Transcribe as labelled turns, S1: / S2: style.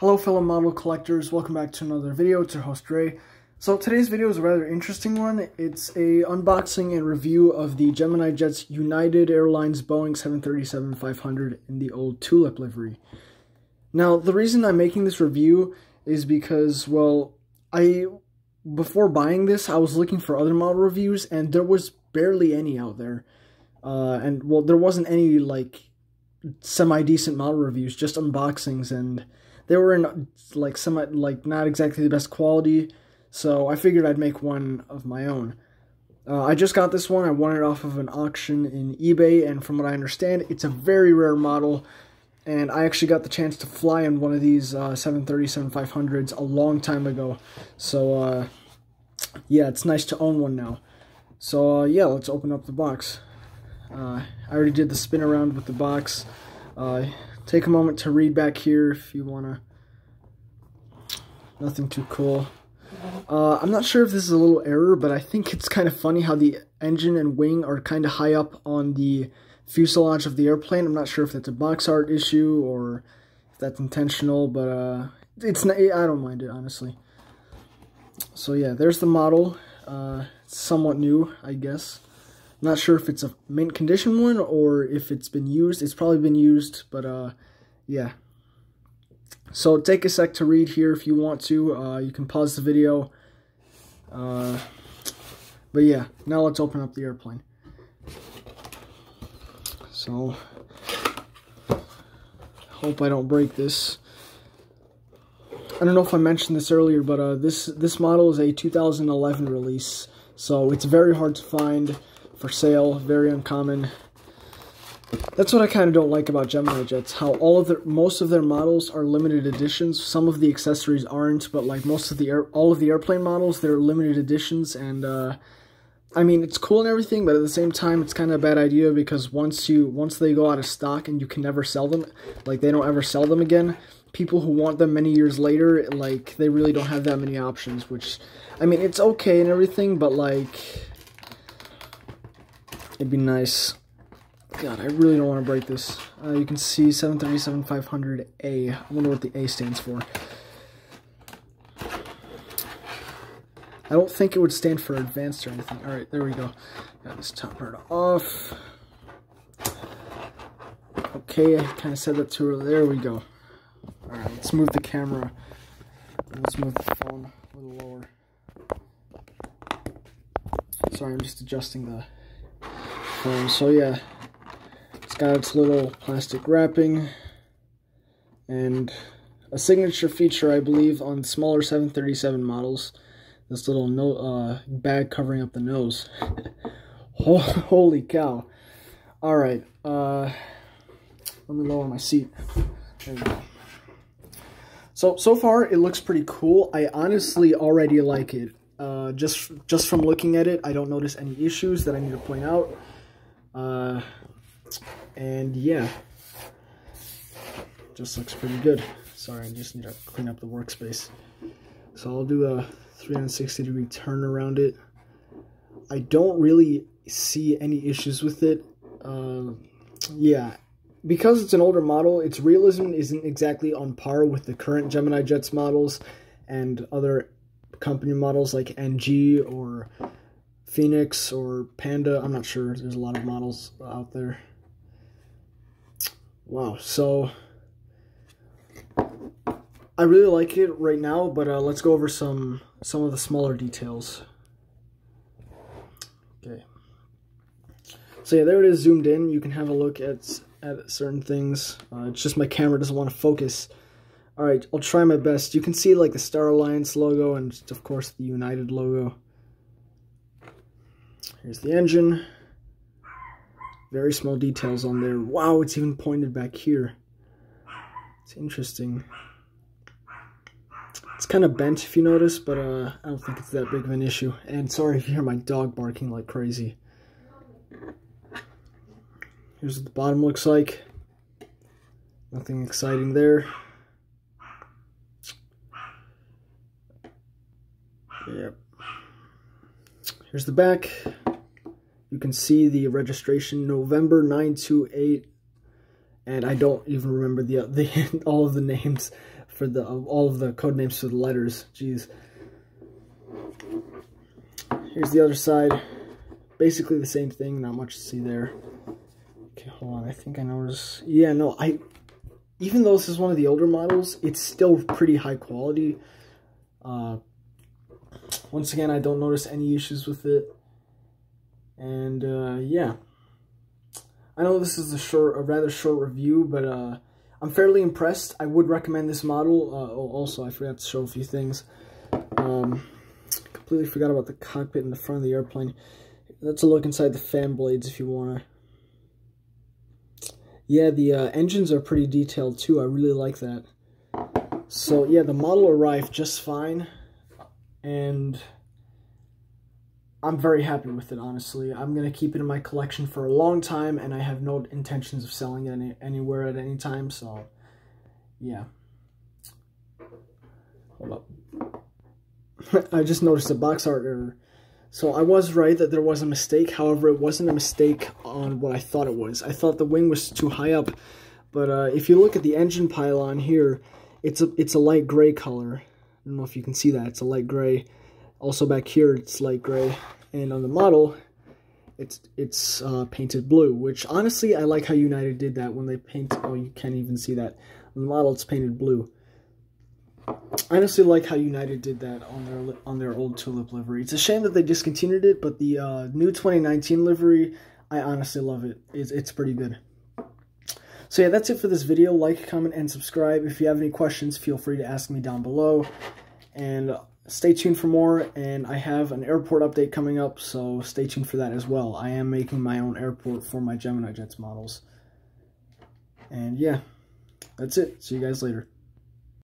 S1: Hello fellow model collectors, welcome back to another video. It's your host Dre. So today's video is a rather interesting one. It's a unboxing and review of the Gemini Jets United Airlines Boeing 737-500 in the old tulip livery. Now the reason I'm making this review is because, well, before buying this I was looking for other model reviews and there was barely any out there. There wasn't any like semi-decent model reviews, just unboxings, and they were in not exactly the best quality, so I figured I'd make one of my own. I just got this one. I won it off of an auction in eBay, and from what I understand, it's a very rare model, and I actually got the chance to fly on one of these 737-500s a long time ago. So, yeah, it's nice to own one now. So, yeah, let's open up the box. I already did the spin around with the box. Take a moment to read back here if you wanna. Nothing too cool. I'm not sure if this is a little error, but I think it's kind of funny how the engine and wing are kind of high up on the fuselage of the airplane. I'm not sure if that's a box art issue or if that's intentional, but it's not, I don't mind it, honestly. So yeah, there's the model. It's somewhat new, I guess. Not sure if it's a mint condition one or if it's been used. It's probably been used, but yeah. So take a sec to read here if you want to. You can pause the video. But yeah, now let's open up the airplane. So, hope I don't break this. I don't know if I mentioned this earlier, but this model is a 2011 release, so it's very hard to find for sale, very uncommon. That's what I kind of don't like about Gemini Jets, how most of their models are limited editions. Some of the accessories aren't, but like all of the airplane models, they're limited editions, and I mean, it's cool and everything, but at the same time it's kind of a bad idea, because once they go out of stock and you can never sell them, like they don't ever sell them again, people who want them many years later, like they really don't have that many options, which, I mean, it's okay and everything, but like it'd be nice. God, I really don't want to break this. You can see 737-500A. I wonder what the A stands for. I don't think it would stand for advanced or anything. Alright, there we go. Got this top part off. Okay, I kind of said that too early. There we go. Alright, let's move the camera. Let's move the phone a little lower. Sorry, I'm just adjusting the phone. So yeah, it's got its little plastic wrapping and a signature feature, I believe, on smaller 737 models. This little bag covering up the nose. Holy cow. Alright, let me lower my seat. There we go. So far, it looks pretty cool. I honestly already like it. Just from looking at it, I don't notice any issues that I need to point out. And yeah, just looks pretty good. Sorry, I just need to clean up the workspace. So I'll do a 360-degree turn around it. I don't really see any issues with it. Yeah, because it's an older model, its realism isn't exactly on par with the current Gemini Jets models and other company models like NG or Phoenix or Panda. I'm not sure. There's a lot of models out there. Wow, so I really like it right now, but let's go over some of the smaller details. Okay. So yeah, there it is zoomed in. You can have a look at certain things. It's just my camera doesn't want to focus. Alright, I'll try my best. You can see like the Star Alliance logo and of course the United logo. Here's the engine. Very small details on there. Wow, it's even pointed back here. It's interesting. It's kind of bent if you notice, but I don't think it's that big of an issue. And sorry if you hear my dog barking like crazy. Here's what the bottom looks like. Nothing exciting there. Yep. Here's the back. You can see the registration, November 928, and I don't even remember all of the names for the all of the code names for the letters. Jeez. Here's the other side. Basically the same thing. Not much to see there. Okay, hold on. I think I noticed. Yeah, no. Even though this is one of the older models, it's still pretty high quality. Once again, I don't notice any issues with it. And yeah, I know this is a rather short review, but I'm fairly impressed. I would recommend this model. Also, I forgot to show a few things. Completely forgot about the cockpit in the front of the airplane. That's a look inside the fan blades if you wanna. Yeah, the engines are pretty detailed too. I really like that. So yeah, the model arrived just fine, and I'm very happy with it, honestly. I'm going to keep it in my collection for a long time, and I have no intentions of selling it anywhere at any time, so yeah. Hold up. I just noticed a box art error. So I was right that there was a mistake. However, it wasn't a mistake on what I thought it was. I thought the wing was too high up, but if you look at the engine pylon here, it's a light gray color. I don't know if you can see that. It's a light gray. Also back here, it's light gray, and on the model, it's painted blue. Which honestly, I like how United did that when they paint. Oh, you can't even see that. On the model, it's painted blue. I honestly like how United did that on their old tulip livery. It's a shame that they discontinued it, but the new 2019 livery, I honestly love it. It's pretty good. So yeah, that's it for this video. Like, comment, and subscribe. If you have any questions, feel free to ask me down below. And stay tuned for more, and I have an airport update coming up, so stay tuned for that as well. I am making my own airport for my Gemini Jets models. And yeah, that's it. See you guys later.